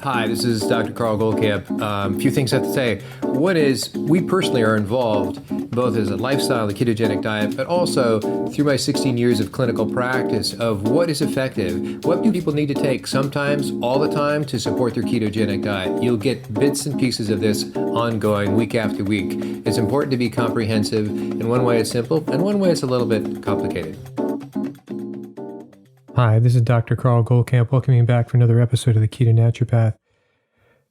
Hi, this is Dr. Carl Goldkamp. A few things I have to say. One is, we personally are involved both as a lifestyle, the ketogenic diet, but also through my 16 years of clinical practice of what is effective. What do people need to take sometimes, all the time, to support their ketogenic diet? You'll get bits and pieces of this ongoing week after week. It's important to be comprehensive. In one way it's simple, and one way it's a little bit complicated. Hi, this is Dr. Carl Goldkamp, welcoming you back for another episode of the Keto Naturopath.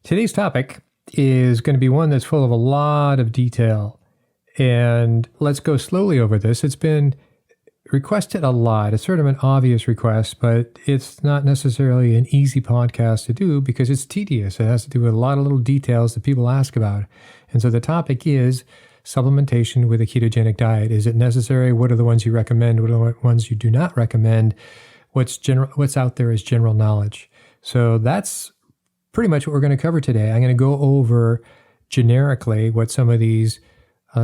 Today's topic is going to be one that's full of a lot of detail, and let's go slowly over this. It's been requested a lot. It's sort of an obvious request, but it's not necessarily an easy podcast to do because it's tedious. It has to do with a lot of little details that people ask about. And so the topic is supplementation with a ketogenic diet. Is it necessary? What are the ones you recommend? What are the ones you do not recommend? What's out there is general knowledge. So that's pretty much what we're going to cover today. I'm going to go over generically what some of these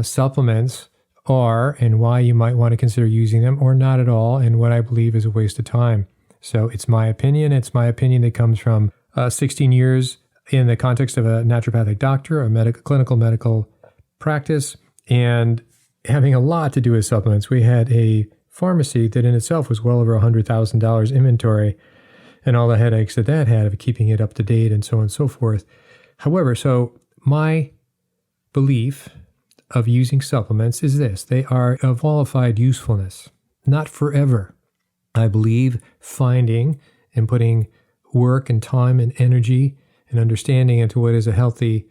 supplements are and why you might want to consider using them or not at all, and what I believe is a waste of time. So it's my opinion. It's my opinion that comes from 16 years in the context of a naturopathic doctor, a clinical medical practice, and having a lot to do with supplements. We had a pharmacy that in itself was well over $100,000 inventory, and all the headaches that had of keeping it up to date and so on and so forth. However, so my belief of using supplements is this: they are of qualified usefulness, not forever. I believe finding and putting work and time and energy and understanding into what is a healthy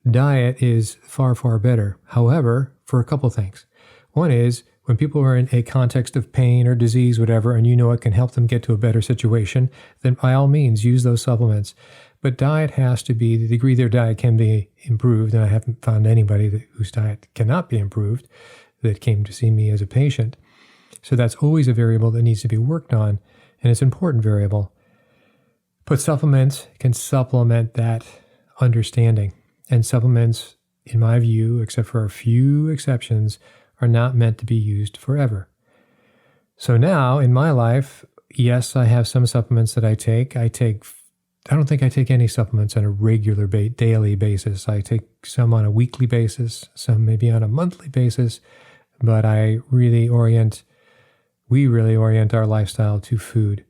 diet is far, far better. However, for a couple things. One is, when people are in a context of pain or disease, whatever, and you know it can help them get to a better situation, then by all means, use those supplements. But diet has to be, the degree their diet can be improved, and I haven't found anybody whose diet cannot be improved that came to see me as a patient. So that's always a variable that needs to be worked on, and it's an important variable. But supplements can supplement that understanding. And supplements, in my view, except for a few exceptions, are not meant to be used forever. So now in my life, yes, I have some supplements that I take. I don't think I take any supplements on a regular daily basis. I take some on a weekly basis, some maybe on a monthly basis, but we really orient our lifestyle to food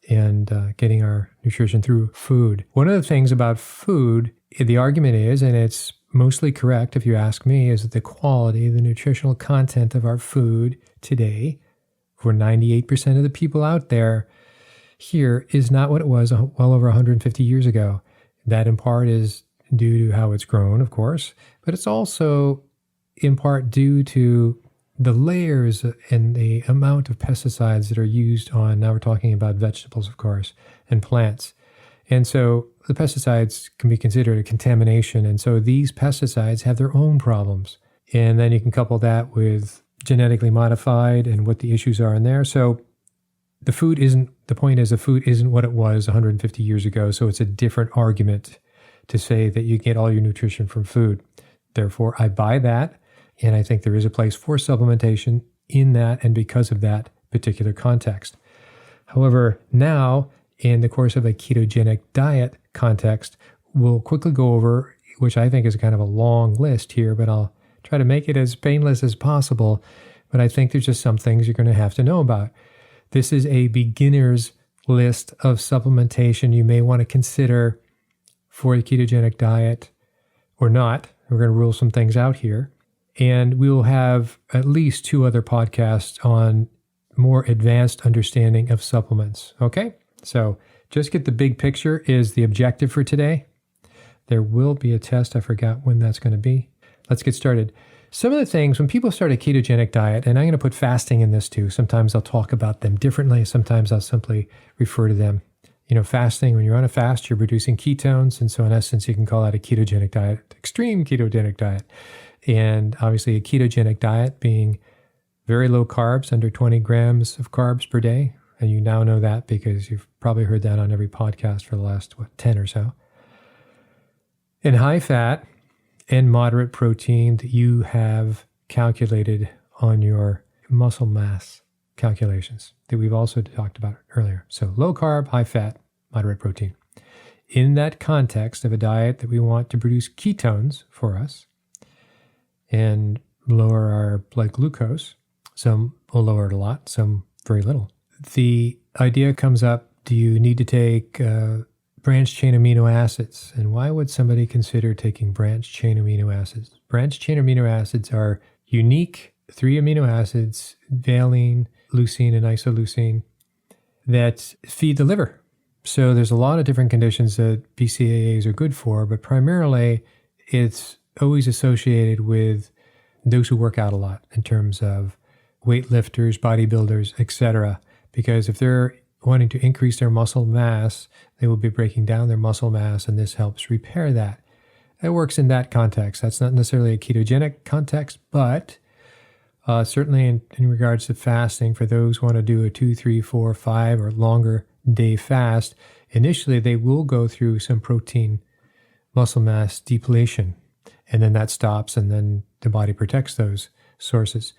and getting our nutrition through food. One of the things about food, the argument is, and it's mostly correct if you ask me, is that the quality, the nutritional content of our food today, for 98% of the people out there here, is not what it was well over 150 years ago. That in part is due to how it's grown, of course, but it's also in part due to the layers and the amount of pesticides that are used on, now we're talking about vegetables, of course, and plants. And so the pesticides can be considered a contamination. And so these pesticides have their own problems. And then you can couple that with genetically modified and what the issues are in there. So the point is the food isn't what it was 150 years ago. So it's a different argument to say that you get all your nutrition from food. Therefore, I buy that. And I think there is a place for supplementation in that and because of that particular context. However, now, in the course of a ketogenic diet context, we'll quickly go over, which I think is kind of a long list here, but I'll try to make it as painless as possible. But I think there's just some things you're going to have to know about. This is a beginner's list of supplementation you may want to consider for a ketogenic diet or not. We're going to rule some things out here. And we will have at least 2 other podcasts on more advanced understanding of supplements. Okay? So just get the big picture is the objective for today. There will be a test. I forgot when that's going to be. Let's get started. Some of the things, when people start a ketogenic diet, and I'm going to put fasting in this too. Sometimes I'll talk about them differently. Sometimes I'll simply refer to them. Fasting, when you're on a fast, you're producing ketones. And so in essence, you can call that a ketogenic diet, extreme ketogenic diet. And obviously a ketogenic diet being very low carbs, under 20 grams of carbs per day. And you now know that because you've probably heard that on every podcast for the last, 10 or so. And high fat and moderate protein that you have calculated on your muscle mass calculations that we've also talked about earlier. So low carb, high fat, moderate protein. in that context of a diet that we want to produce ketones for us and lower our blood glucose. Some will lower it a lot, some very little. The idea comes up, do you need to take branched chain amino acids? And why would somebody consider taking branched chain amino acids? Branched chain amino acids are unique 3 amino acids, valine, leucine, and isoleucine, that feed the liver. So there's a lot of different conditions that BCAAs are good for, but primarily it's always associated with those who work out a lot in terms of weightlifters, bodybuilders, etc. Because if they're wanting to increase their muscle mass, they will be breaking down their muscle mass, and this helps repair that. It works in that context. That's not necessarily a ketogenic context, but certainly in regards to fasting, for those who want to do a 2, 3, 4, 5 or longer day fast, initially they will go through some protein muscle mass depletion, and then that stops, and then the body protects those sources.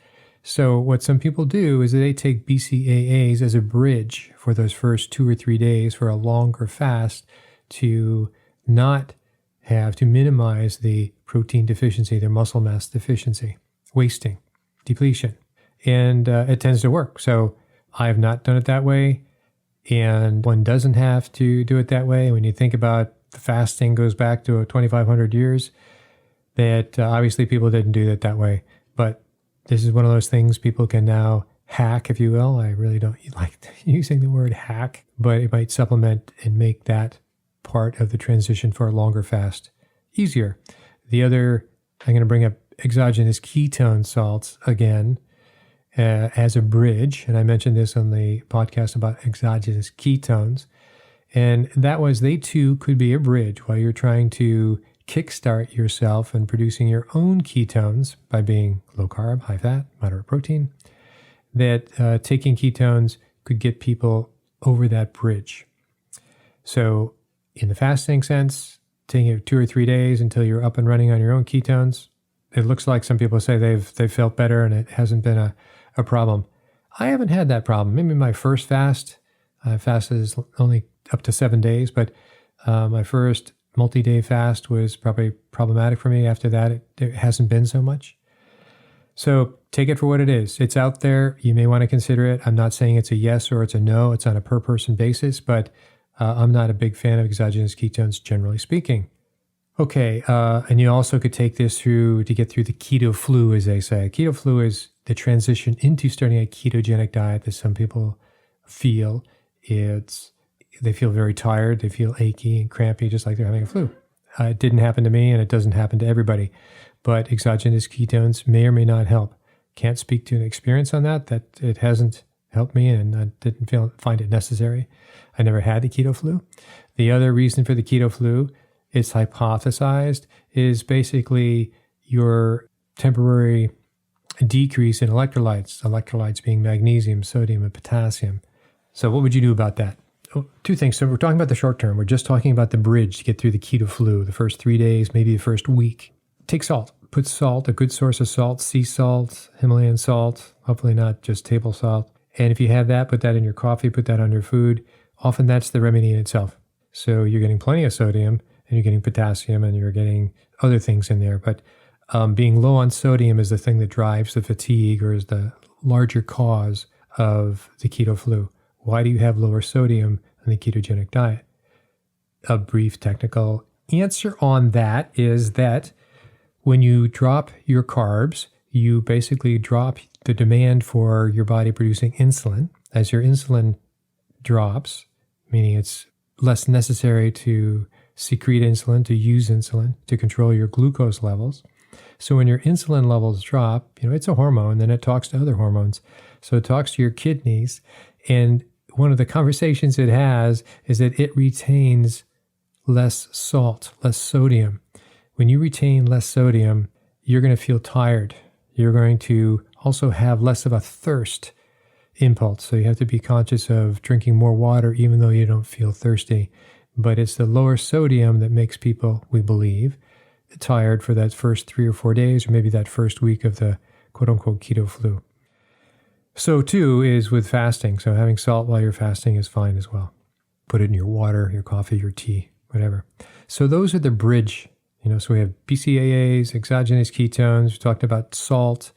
So what some people do is they take BCAAs as a bridge for those first 2 or 3 days for a longer fast to not have to minimize the protein deficiency, their muscle mass deficiency, wasting, depletion. And it tends to work. So I have not done it that way. And one doesn't have to do it that way. When you think about the fasting goes back to 2,500 years, that obviously people didn't do it that way. But this is one of those things people can now hack, if you will. I really don't like using the word hack, but it might supplement and make that part of the transition for a longer fast easier. The other, I'm going to bring up exogenous ketone salts again as a bridge. And I mentioned this on the podcast about exogenous ketones. And that was, they too could be a bridge while you're trying to kickstart yourself and producing your own ketones by being low carb, high fat, moderate protein, that taking ketones could get people over that bridge. So in the fasting sense, taking it 2 or 3 days until you're up and running on your own ketones, it looks like some people say they've felt better and it hasn't been a problem. I haven't had that problem. Maybe my first fast, fasted is only up to 7 days, but my first multi-day fast was probably problematic for me. After that, it hasn't been so much. So take it for what it is. It's out there. You may want to consider it. I'm not saying it's a yes or it's a no. It's on a per person basis, but I'm not a big fan of exogenous ketones, generally speaking. Okay, and you also could take this through to get through the keto flu, as they say. Keto flu is the transition into starting a ketogenic diet that some people feel. They feel very tired, they feel achy and crampy, just like they're having a flu. It didn't happen to me, and it doesn't happen to everybody. But exogenous ketones may or may not help. Can't speak to an experience on that it hasn't helped me, and I didn't find it necessary. I never had the keto flu. The other reason for the keto flu, it's hypothesized, is basically your temporary decrease in electrolytes being magnesium, sodium, and potassium. So what would you do about that? Oh, 2 things. So we're talking about the short term. We're just talking about the bridge to get through the keto flu, the first 3 days, maybe the first week. Take salt. Put salt, a good source of salt, sea salt, Himalayan salt, hopefully not just table salt. And if you have that, put that in your coffee, put that on your food. Often that's the remedy in itself. So you're getting plenty of sodium, and you're getting potassium, and you're getting other things in there. But being low on sodium is the thing that drives the fatigue, or is the larger cause of the keto flu. Why do you have lower sodium in the ketogenic diet? A brief technical answer on that is that when you drop your carbs, you basically drop the demand for your body producing insulin. As your insulin drops, meaning it's less necessary to secrete insulin, to use insulin, to control your glucose levels. So when your insulin levels drop, it's a hormone, then it talks to other hormones. So it talks to your kidneys, and one of the conversations it has is that it retains less salt, less sodium. When you retain less sodium, you're going to feel tired. You're going to also have less of a thirst impulse. So you have to be conscious of drinking more water even though you don't feel thirsty. But it's the lower sodium that makes people, we believe, tired for that first 3 or 4 days, or maybe that first week of the quote-unquote keto flu. So too is with fasting. So having salt while you're fasting is fine as well. Put it in your water, your coffee, your tea, whatever. So those are the bridge. So we have BCAAs, exogenous ketones. We talked about salt.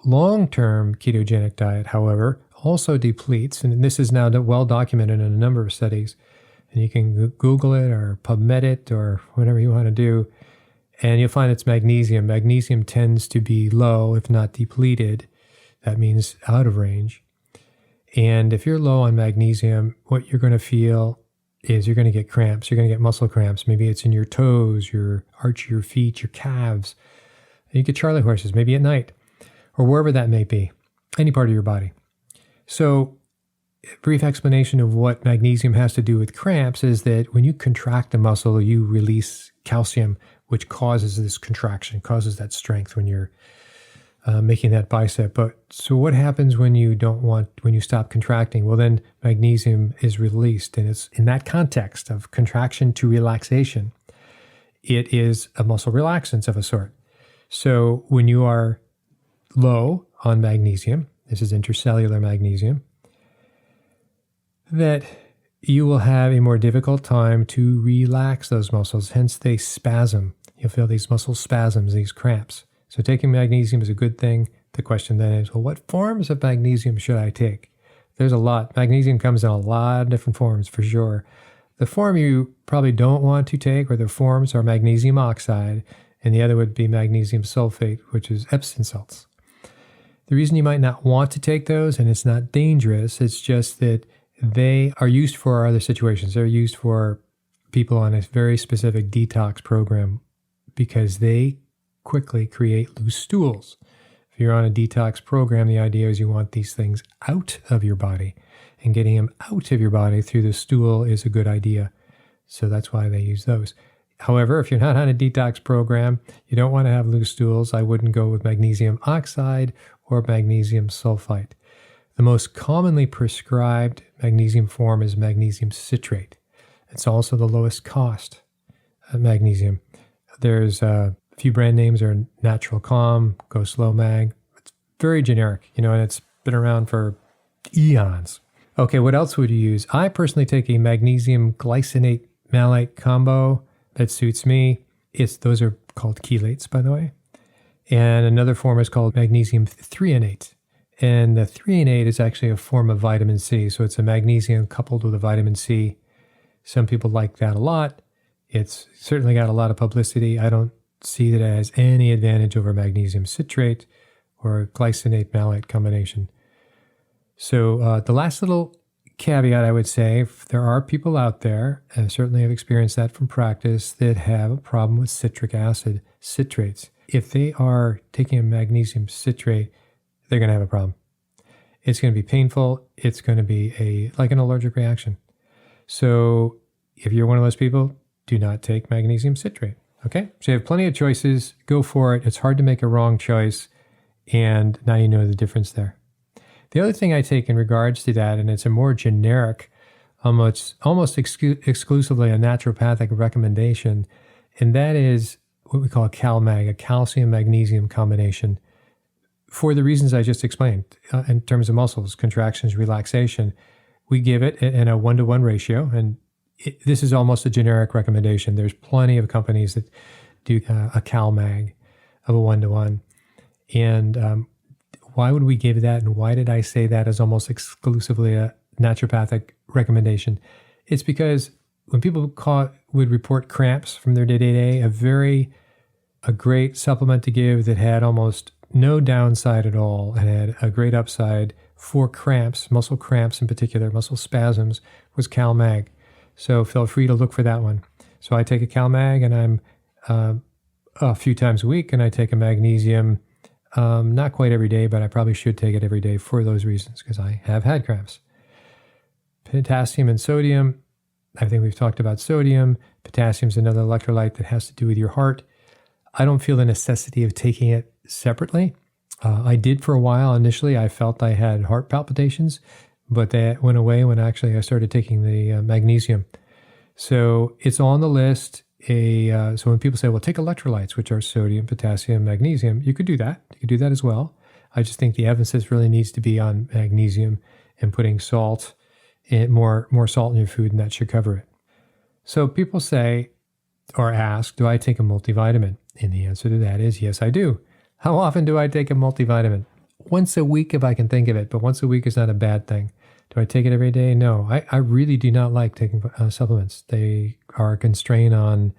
Long-term ketogenic diet, however, also depletes, and this is now well documented in a number of studies, and you can Google it or PubMed it or whatever you want to do, and you'll find it's magnesium. Magnesium tends to be low, if not depleted. That means out of range. And if you're low on magnesium, what you're going to feel is you're going to get cramps. You're going to get muscle cramps. Maybe it's in your toes, your arch of your feet, your calves. You get Charlie horses, maybe at night, or wherever that may be, any part of your body. So a brief explanation of what magnesium has to do with cramps is that when you contract a muscle, you release calcium, which causes this contraction, causes that strength when you're making that bicep. But so what happens when you stop contracting? Well, then magnesium is released, and it's in that context of contraction to relaxation. It is a muscle relaxant of a sort. So when you are low on magnesium, this is intercellular magnesium, that you will have a more difficult time to relax those muscles, hence they spasm. You'll feel these muscle spasms, these cramps. So taking magnesium is a good thing. The question then is, well, what forms of magnesium should I take? There's a lot. Magnesium comes in a lot of different forms for sure. The form you probably don't want to take, or the forms, are magnesium oxide, and the other would be magnesium sulfate, which is Epsom salts. The reason you might not want to take those, and it's not dangerous, it's just that they are used for other situations. They're used for people on a very specific detox program because they quickly create loose stools. If you're on a detox program, the idea is you want these things out of your body, and getting them out of your body through the stool is a good idea. So that's why they use those. However, if you're not on a detox program, you don't want to have loose stools. I wouldn't go with magnesium oxide or magnesium sulfite. The most commonly prescribed magnesium form is magnesium citrate. It's also the lowest cost magnesium. There's a few brand names are Natural Calm, Go Slow Mag. It's very generic, and it's been around for eons. Okay, what else would you use? I personally take a magnesium glycinate malate combo that suits me. Those are called chelates, by the way. And another form is called magnesium threonate. And the threonate is actually a form of vitamin C. So it's a magnesium coupled with a vitamin C. Some people like that a lot. It's certainly got a lot of publicity. I don't see that it has any advantage over magnesium citrate or glycinate malate combination. So the last little caveat I would say, there are people out there, and I certainly have experienced that from practice, that have a problem with citric acid citrates. If they are taking a magnesium citrate, they're going to have a problem. It's going to be painful. It's going to be like an allergic reaction. So if you're one of those people, do not take magnesium citrate. Okay? So you have plenty of choices. Go for it. It's hard to make a wrong choice. And now you know the difference there. The other thing I take in regards to that, and it's a more generic, almost exclusively a naturopathic recommendation, and that is what we call a CalMag, a calcium-magnesium combination, for the reasons I just explained in terms of muscles, contractions, relaxation. We give it in a 1-to-1 ratio, and this is almost a generic recommendation. There's plenty of companies that do a CalMag of a 1-to-1. And why would we give that, and why did I say that as almost exclusively a naturopathic recommendation? It's because when people would report cramps from their day-to-day, a great supplement to give that had almost no downside at all and had a great upside for cramps, muscle cramps in particular, muscle spasms, was CalMag. So feel free to look for that one. So I take a CalMag, and I'm a few times a week, and I take a magnesium, not quite every day, but I probably should take it every day for those reasons, because I have had cramps. Potassium and sodium. I think we've talked about sodium. Potassium is another electrolyte that has to do with your heart. I don't feel the necessity of taking it separately. I did for a while. Initially, I felt I had heart palpitations, but that went away when actually I started taking the magnesium. So it's on the list. So when people say, well, take electrolytes, which are sodium, potassium, magnesium, you could do that. You could do that as well. I just think the emphasis really needs to be on magnesium and putting salt, more salt in your food, and that should cover it. So people say or ask, do I take a multivitamin? And the answer to that is yes, I do. How often do I take a multivitamin? Once a week if I can think of it, but once a week is not a bad thing. Do I take it every day? No, I really do not like taking supplements. They are a constraint on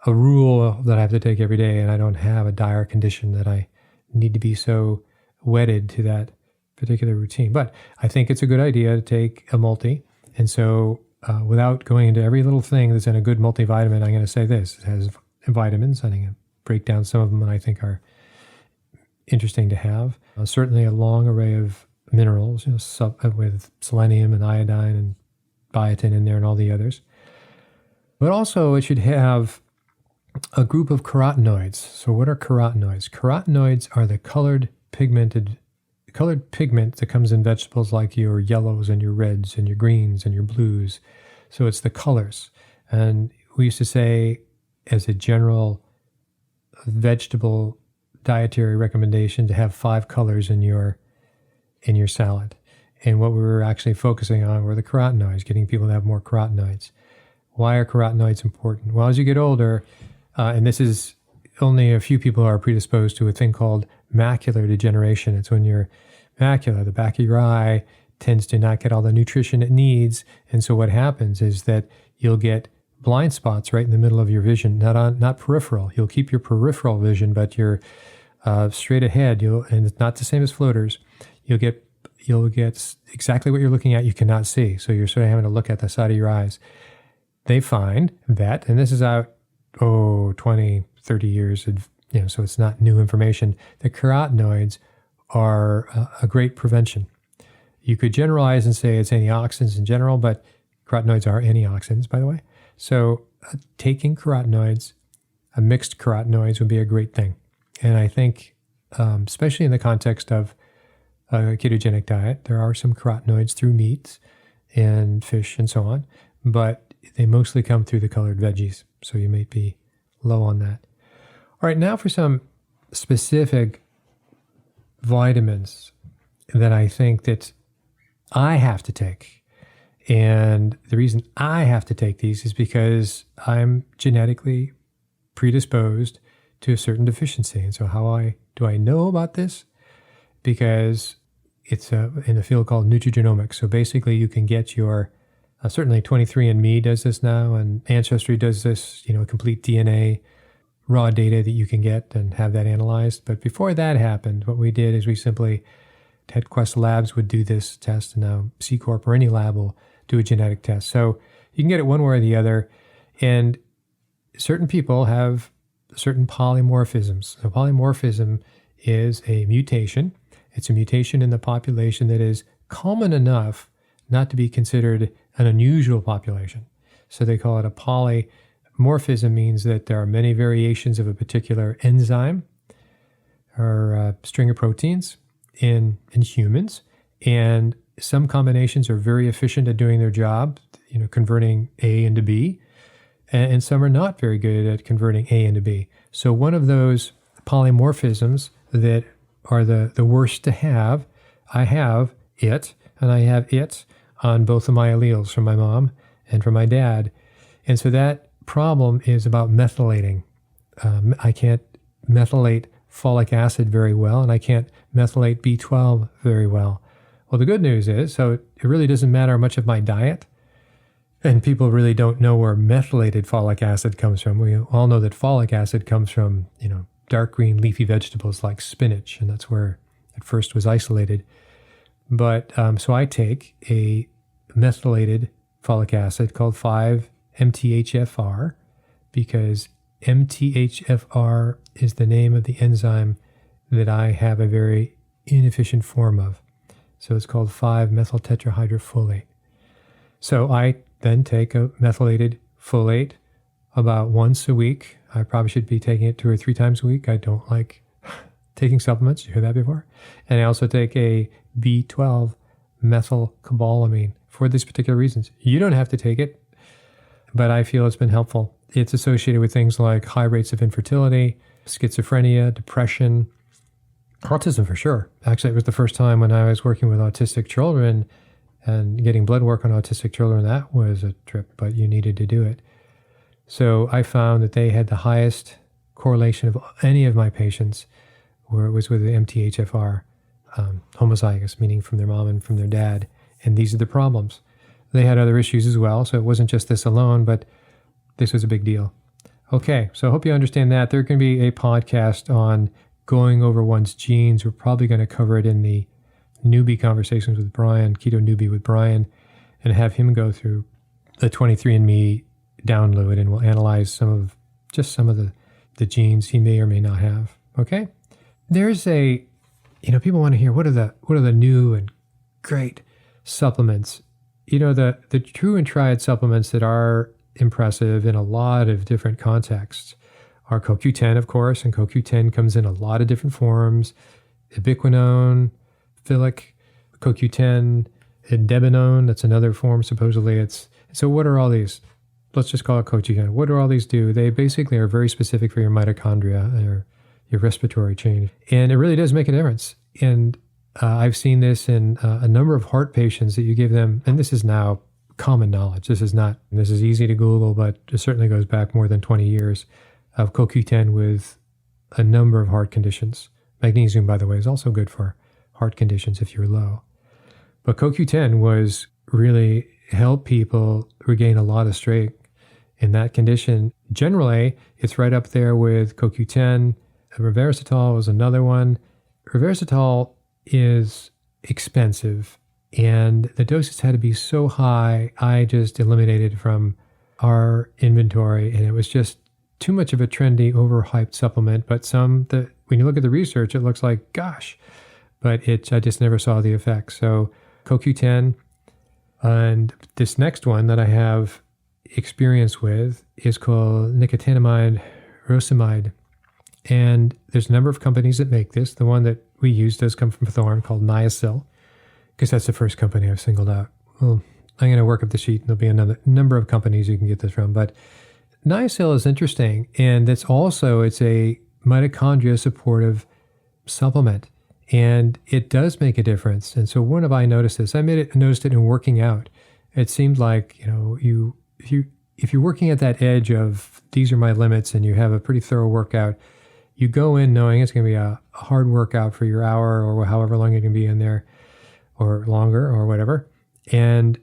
a rule that I have to take every day, and I don't have a dire condition that I need to be so wedded to that particular routine. But I think it's a good idea to take a multi. And so without going into every little thing that's in a good multivitamin, I'm going to say this. It has vitamins. I'm going to break down some of them that I think are interesting to have. Certainly a long array of minerals, with selenium and iodine and biotin in there and all the others. But also it should have a group of carotenoids. So what are carotenoids? Carotenoids are the colored pigment that comes in vegetables like your yellows and your reds and your greens and your blues. So it's the colors. And we used to say, as a general vegetable dietary recommendation, to have 5 colors in your salad. And what we were actually focusing on were the carotenoids, getting people to have more carotenoids. Why are carotenoids important? Well, as you get older, and this is only a few people are predisposed to a thing called macular degeneration. It's when your macula, the back of your eye, tends to not get all the nutrition it needs. And so what happens is that you'll get blind spots right in the middle of your vision, not peripheral. You'll keep your peripheral vision, but you're straight ahead. And it's not the same as floaters. You'll get exactly what you're looking at. You cannot see. So you're sort of having to look at the side of your eyes. They find that, and this is out, 20, 30 years, so it's not new information. The carotenoids are a great prevention. You could generalize and say it's antioxidants in general, but carotenoids are antioxidants, by the way. So taking carotenoids, a mixed carotenoids would be a great thing. And I think, especially in the context of a ketogenic diet, there are some carotenoids through meats and fish and so on, but they mostly come through the colored veggies. So you may be low on that. All right, now for some specific vitamins that I think that I have to take. And the reason I have to take these is because I'm genetically predisposed to a certain deficiency. And so do I know about this? Because it's in a field called nutrigenomics. So basically you can get your, certainly 23andMe does this now, and Ancestry does this, complete DNA raw data that you can get and have that analyzed. But before that happened, what we did is we simply, Quest Labs would do this test, and now C Corp or any lab will do a genetic test. So you can get it one way or the other. And certain people have certain polymorphisms. So polymorphism is a mutation. It's a mutation in the population that is common enough not to be considered an unusual population. So they call it a polymorphism, means that there are many variations of a particular enzyme or a string of proteins in humans. And some combinations are very efficient at doing their job, converting A into B, and some are not very good at converting A into B. So one of those polymorphisms that are the worst to have, I have it, and I have it on both of my alleles from my mom and from my dad. And so that problem is about methylating. I can't methylate folic acid very well, and I can't methylate B12 very well. Well, the good news is, so it really doesn't matter much of my diet, and people really don't know where methylated folic acid comes from. We all know that folic acid comes from, dark green leafy vegetables like spinach, and that's where it first was isolated. But so I take a methylated folic acid called 5-MTHFR, because MTHFR is the name of the enzyme that I have a very inefficient form of. So it's called 5-methyltetrahydrofolate. So I then take a methylated folate about once a week. I probably should be taking it 2 or 3 times a week. I don't like taking supplements. You heard that before? And I also take a B12 methylcobalamin for these particular reasons. You don't have to take it, but I feel it's been helpful. It's associated with things like high rates of infertility, schizophrenia, depression, autism for sure. Actually, it was the first time when I was working with autistic children And getting blood work on autistic children, that was a trip, but you needed to do it. So I found that they had the highest correlation of any of my patients where it was with the MTHFR, homozygous, meaning from their mom and from their dad. And these are the problems. They had other issues as well, so it wasn't just this alone, but this was a big deal. Okay, so I hope you understand that. There can be a podcast on going over one's genes. We're probably going to cover it in the newbie conversations with Brian, Keto Newbie with Brian, and have him go through the 23andMe download, and we'll analyze some of the genes he may or may not have. Okay? There's people want to hear what are the new and great supplements. The true and tried supplements that are impressive in a lot of different contexts are CoQ10, of course, and CoQ10 comes in a lot of different forms: ubiquinone, Filic, CoQ10, Debinone, that's another form, supposedly. So what are all these? Let's just call it CoQ10. What do all these do? They basically are very specific for your mitochondria, or your respiratory chain. And it really does make a difference. And I've seen this in a number of heart patients that you give them, and this is now common knowledge. This is easy to Google, but it certainly goes back more than 20 years of CoQ10 with a number of heart conditions. Magnesium, by the way, is also good for heart conditions if you're low. But CoQ10 was really helped people regain a lot of strength in that condition. Generally, it's right up there with CoQ10. Resveratrol was another one. Resveratrol is expensive, and the doses had to be so high, I just eliminated it from our inventory, and it was just too much of a trendy, overhyped supplement. But when you look at the research, it looks like, gosh, but I just never saw the effects. So CoQ10, and this next one that I have experience with is called nicotinamide racemide. And there's a number of companies that make this. The one that we use does come from Thorne, called Niacil, because that's the first company I've singled out. Well, I'm going to work up the sheet, and there'll be another number of companies you can get this from. But Niacil is interesting, and it's a mitochondria supportive supplement, and it does make a difference. And so when have I noticed this? I noticed it in working out. It seemed like, if you're working at that edge of these are my limits, and you have a pretty thorough workout, you go in knowing it's going to be a hard workout for your hour or however long you can be in there, or longer or whatever, and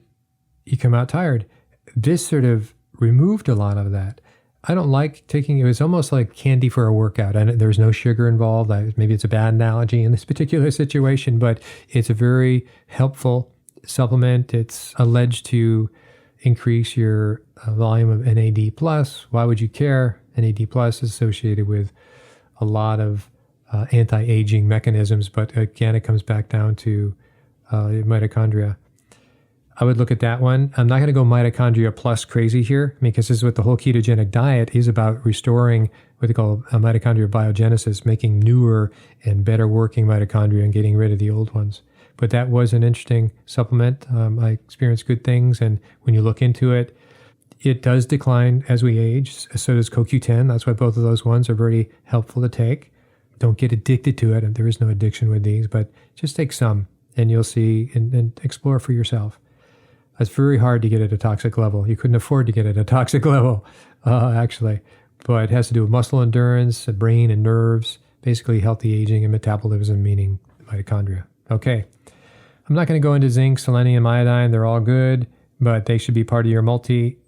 you come out tired. This sort of removed a lot of that. I don't like taking it. Was almost like candy for a workout, and there's no sugar involved. Maybe it's a bad analogy in this particular situation, but it's a very helpful supplement. It's alleged to increase your volume of NAD+. Why would you care? NAD+ is associated with a lot of anti-aging mechanisms, but again, it comes back down to mitochondria. I would look at that one. I'm not going to go mitochondria plus crazy here, because this is what the whole ketogenic diet is about: restoring what they call mitochondrial biogenesis, making newer and better working mitochondria and getting rid of the old ones. But that was an interesting supplement. I experienced good things, and when you look into it, it does decline as we age. So does CoQ10. That's why both of those ones are very helpful to take. Don't get addicted to it. There is no addiction with these, but just take some, and you'll see and explore for yourself. It's very hard to get at a toxic level. You couldn't afford to get at a toxic level, actually. But it has to do with muscle endurance, brain and nerves, basically healthy aging and metabolism, meaning mitochondria. Okay. I'm not going to go into zinc, selenium, iodine. They're all good, but they should be part of your multi.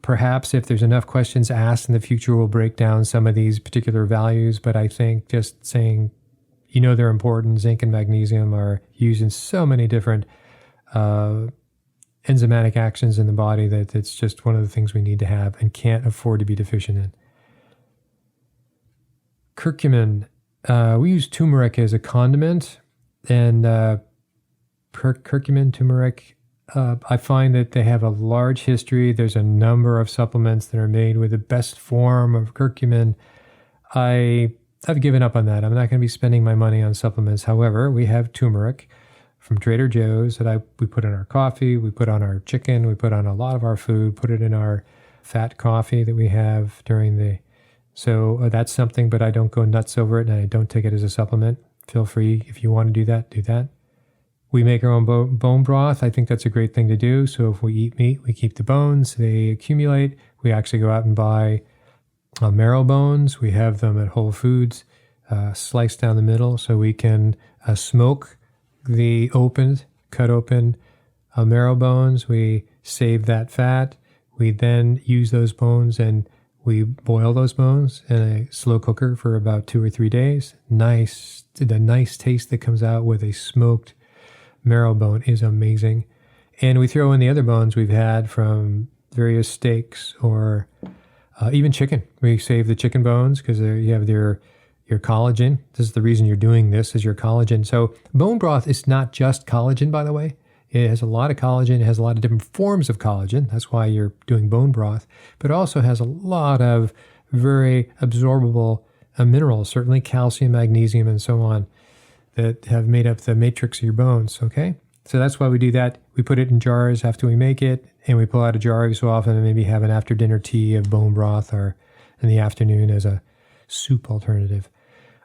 Perhaps if there's enough questions asked in the future, we'll break down some of these particular values. But I think just saying, they're important. Zinc and magnesium are used in so many different enzymatic actions in the body that it's just one of the things we need to have and can't afford to be deficient in. Curcumin. We use turmeric as a condiment, and curcumin, turmeric, I find that they have a large history. There's a number of supplements that are made with the best form of curcumin. I've given up on that. I'm not going to be spending my money on supplements. However, we have turmeric from Trader Joe's that we put in our coffee, we put on our chicken, we put on a lot of our food, put it in our fat coffee that we have so that's something, but I don't go nuts over it, and I don't take it as a supplement. Feel free, if you want to do that, do that. We make our own bone broth. I think that's a great thing to do. So if we eat meat, we keep the bones. They accumulate. We actually go out and buy marrow bones. We have them at Whole Foods, sliced down the middle, so we can smoke the cut open marrow bones. We save that fat. We then use those bones and we boil those bones in a slow cooker for about 2 or 3 days. The nice taste that comes out with a smoked marrow bone is amazing. And we throw in the other bones we've had from various steaks or even chicken. We save the chicken bones because you have your collagen. This is the reason you're doing this, is your collagen. So bone broth is not just collagen, by the way. It has a lot of collagen. It has a lot of different forms of collagen. That's why you're doing bone broth. But it also has a lot of very absorbable minerals, certainly calcium, magnesium, and so on, that have made up the matrix of your bones, okay? So that's why we do that. We put it in jars after we make it, and we pull out a jar every so often and maybe have an after-dinner tea of bone broth or in the afternoon as a soup alternative.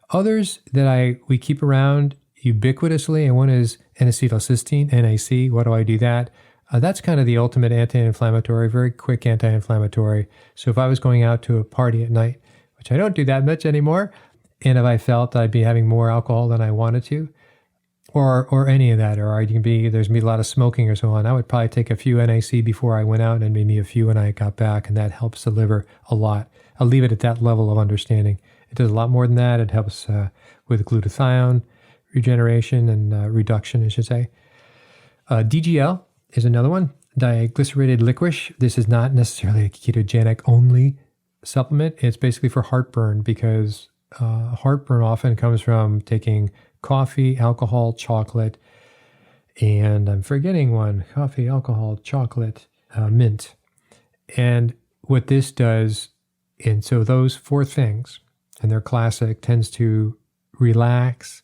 Others that we keep around ubiquitously, and one is N-acetylcysteine, NAC. Why do I do that? That's kind of the ultimate anti-inflammatory, very quick anti-inflammatory. So if I was going out to a party at night, which I don't do that much anymore, and if I felt I'd be having more alcohol than I wanted to, or any of that, or there's going to be a lot of smoking or so on, I would probably take a few NAC before I went out and maybe a few when I got back, and that helps the liver a lot. I'll leave it at that level of understanding. It does a lot more than that. It helps with glutathione regeneration and reduction, I should say. DGL is another one, diglycerated licorice. This is not necessarily a ketogenic only supplement. It's basically for heartburn, because heartburn often comes from taking coffee, alcohol, chocolate, and I'm forgetting one, coffee, alcohol, chocolate, mint. And what this does, and so those 4 things, and they're classic, tends to relax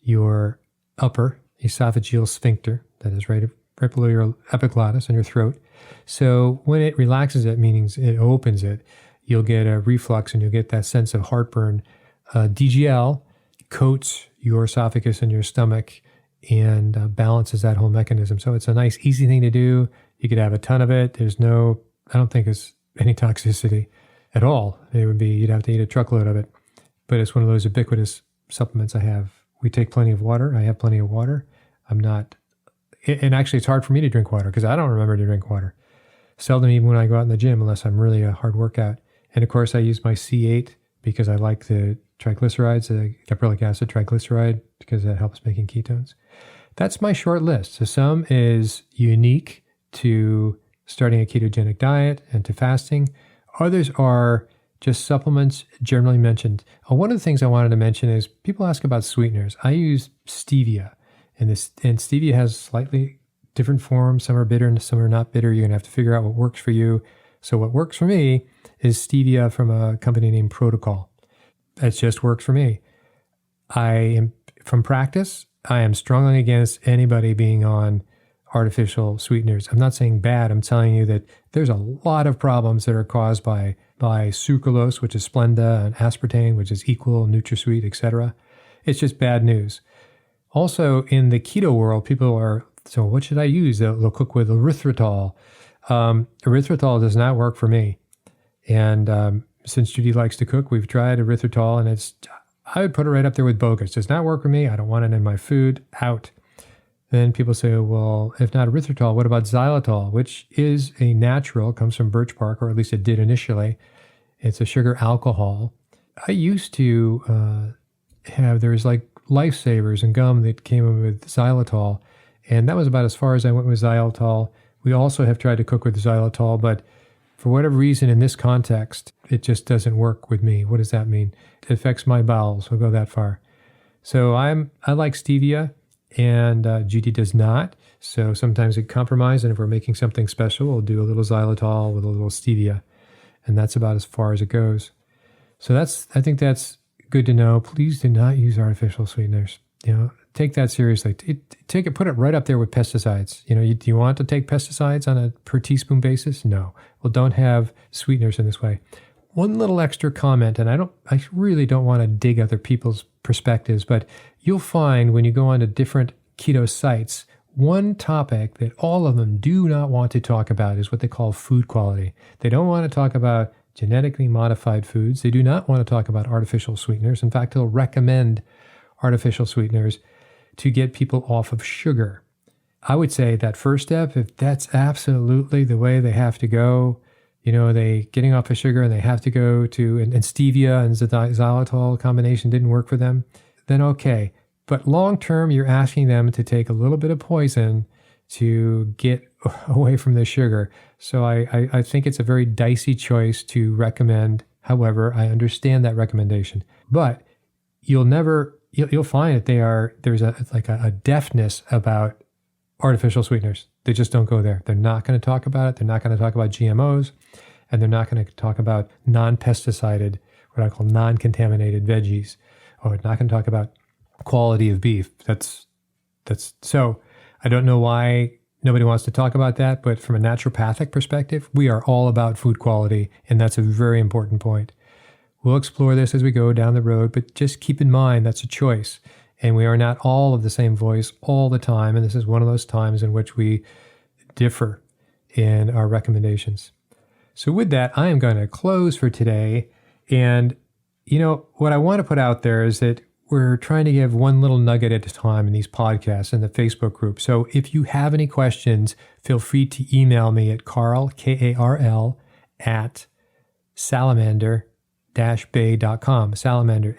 your upper esophageal sphincter, that is right below your epiglottis and your throat. So when it relaxes it, meaning it opens it, you'll get a reflux and you'll get that sense of heartburn. DGL coats your esophagus and your stomach and balances that whole mechanism. So it's a nice, easy thing to do. You could have a ton of it. I don't think it's any toxicity at all. You'd have to eat a truckload of it. But it's one of those ubiquitous supplements I have. We take plenty of water. I have plenty of water. And actually it's hard for me to drink water because I don't remember to drink water. Seldom even when I go out in the gym, unless I'm really a hard workout. And of course I use my C8 because I like the triglycerides, the caprylic acid triglyceride, because that helps making ketones. That's my short list. So some is unique to starting a ketogenic diet and to fasting. Others are just supplements generally mentioned. One of the things I wanted to mention is people ask about sweeteners. I use stevia, and stevia has slightly different forms. Some are bitter and some are not bitter. You're going to have to figure out what works for you. So what works for me is stevia from a company named Protocol. That just works for me. From practice, I am strongly against anybody being on artificial sweeteners. I'm not saying bad. I'm telling you that there's a lot of problems that are caused by sucralose, which is Splenda, and aspartame, which is Equal, NutraSweet, etc. It's just bad news. Also, in the keto world, people are, so what should I use? They'll cook with erythritol. Erythritol does not work for me. And since Judi likes to cook, we've tried erythritol, and I would put it right up there with bogus. It does not work for me. I don't want it in my food. Out. Then people say, well, if not erythritol, what about xylitol, which is a natural, comes from birch bark, or at least it did initially. It's a sugar alcohol. I used to there's like Lifesavers and gum that came with xylitol, and that was about as far as I went with xylitol. We also have tried to cook with xylitol, but for whatever reason in this context, it just doesn't work with me. What does that mean? It affects my bowels. We'll go that far. So I like stevia, and Judi does not. So sometimes it compromises, and if we're making something special, we'll do a little xylitol with a little stevia, and that's about as far as it goes. So I think that's good to know. Please do not use artificial sweeteners. Take that seriously. Put it right up there with pesticides. Do you want to take pesticides on a per teaspoon basis? No. Well, don't have sweeteners in this way. One little extra comment, and I really don't want to dig other people's perspectives, but you'll find when you go on to different keto sites, one topic that all of them do not want to talk about is what they call food quality. They don't want to talk about genetically modified foods. They do not want to talk about artificial sweeteners. In fact, they'll recommend artificial sweeteners to get people off of sugar. I would say that first step, if that's absolutely the way they have to go, they getting off of sugar and they have to go to, and stevia and xylitol combination didn't work for them, then okay. But long term, you're asking them to take a little bit of poison to get away from the sugar. So I think it's a very dicey choice to recommend. However, I understand that recommendation. But you'll find that there's a deafness about artificial sweeteners. They just don't go there. They're not going to talk about it. They're not going to talk about GMOs, and they're not going to talk about non-pesticided, what I call non-contaminated veggies, or not going to talk about quality of beef. That's so I don't know why nobody wants to talk about that, but from a naturopathic perspective, we are all about food quality, and that's a very important point. We'll explore this as we go down the road, but just keep in mind that's a choice. And we are not all of the same voice all the time. And this is one of those times in which we differ in our recommendations. So with that, I am going to close for today. And, what I want to put out there is that we're trying to give one little nugget at a time in these podcasts in the Facebook group. So if you have any questions, feel free to email me at Karl, Karl, at salamander-bay.com. Salamander,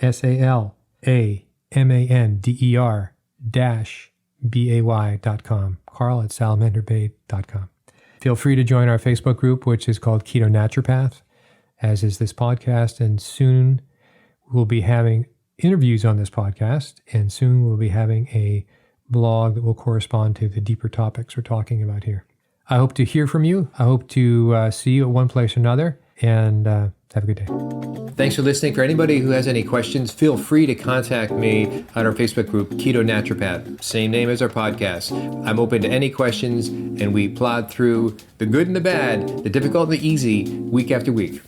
SALAMANDER-BAY.com. Karl at salamanderbay.com. Feel free to join our Facebook group, which is called Keto Naturopath, as is this podcast. And soon we'll be having interviews on this podcast. And soon we'll be having a blog that will correspond to the deeper topics we're talking about here. I hope to hear from you. I hope to see you at one place or another. And have a good day. Thanks for listening. For anybody who has any questions, feel free to contact me on our Facebook group, Keto Naturopath. Same name as our podcast. I'm open to any questions, and we plod through the good and the bad, the difficult and the easy, week after week.